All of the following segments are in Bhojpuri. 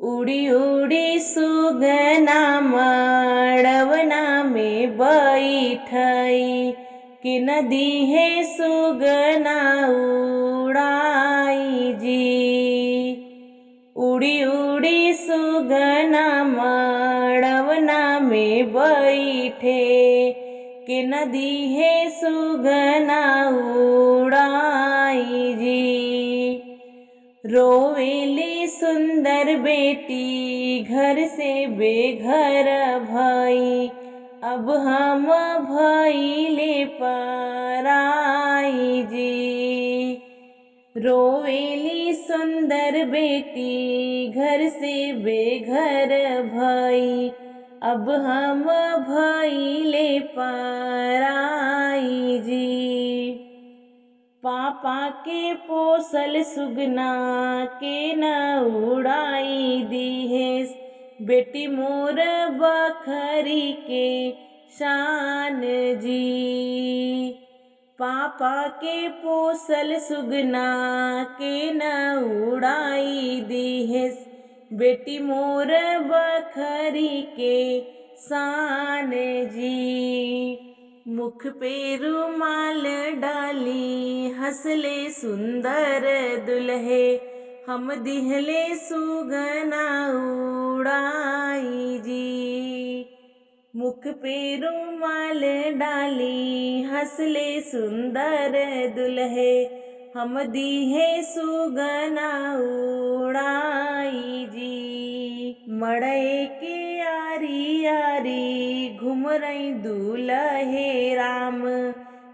उड़ी उड़ी सुगना मड़वना में बैठई कि नदी है सुगना उड़ाई जी। उड़ी उड़ी सुगना मड़वना में बैठे कि नदी है सुगना उड़ाई जी। रोवेली सुंदर बेटी घर से बेघर भई, अब हम भइले पराई जी। रोवेली सुंदर बेटी घर से बेघर भई, अब हम भइले पराई जी। पापा के पोसल सुगना के न उड़ाई दीहेस, बेटी मोर बखरी के शान जी। पापा के पोसल सुगना के न उड़ाई दीहेस, बेटी मोर बखरी के शान जी। मुख पे रुमाल डाली हंसले सुंदर दुल्हे, हम दिहले सुगना उड़ाई जी। मुख पे रुमाल डाली हंसले सुंदर दुल्हे, हम दिहे सुगना उड़ाई जी। मड़ई के यारी यारी घूम रही दूल्हे राम,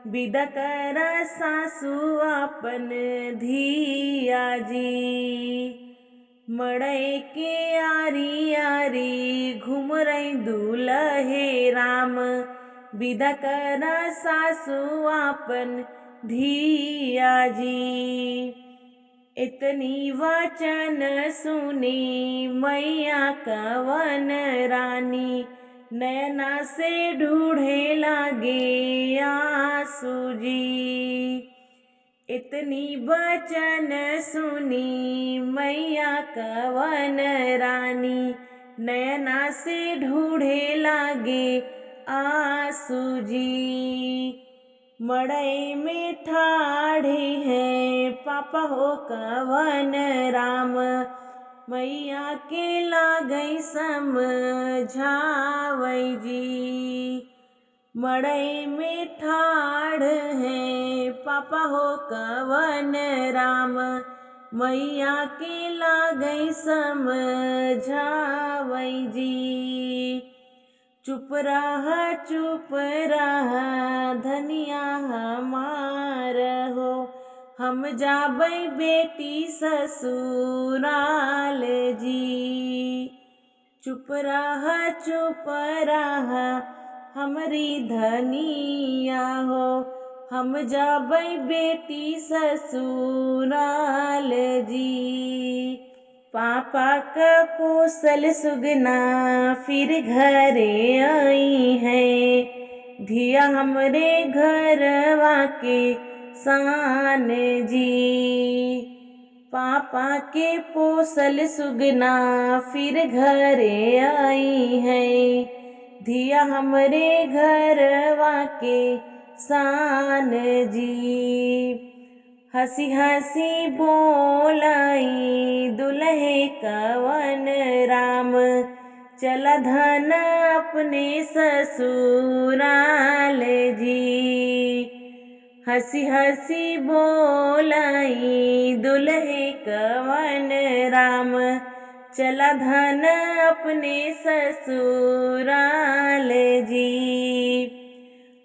विदा करा सासू आपन धिया जी। मड़ई के यारी यारी घूम रही दूल्हे राम, विदा करा सासू आपन धिया जी। इतनी वचन सुनी मैया कवन रानी, नैना से ढूढ़े लागे आंसू जी। इतनी वचन सुनी मैया कवन रानी, नैना से ढूढ़े लागे आंसू जी। मड़ई में ठाढ़े हैं पापा हो कवन राम, मैया के लागई समझावई जी। मड़ई में ठाढ़ हैं पापा हो कवन राम, मैया के लागई समझावई जी। चुप रहा धनिया हमार हो, हम जाबै बेटी ससुराल जी। चुप रहा हमरी धनिया हो, हम जाबै बेटी ससुराल जी। पापा का पोसल सुगना फिर घरे आई है, धिया हमरे घरवा के शान जी। पापा के पोसल सुगना फिर घरे आई है, धिया हमरे घरवा के शान जी। हंसी हंसी बोलाई दुल्हे कवन राम, चला धन अपने ससुराल जी। हंसी हंसी बोलाई दुल्हे कवन राम, चला धन अपने ससुराल जी।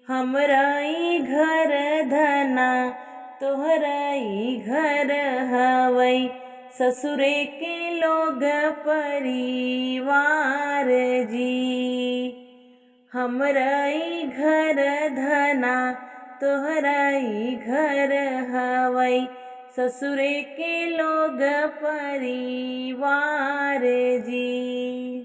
हमराई घर धना तोहराई घर हवई, ससुरे के लोग परिवार जी। हमराई घर धना तोहराई घर हवई, ससुरे के लोग परिवार जी।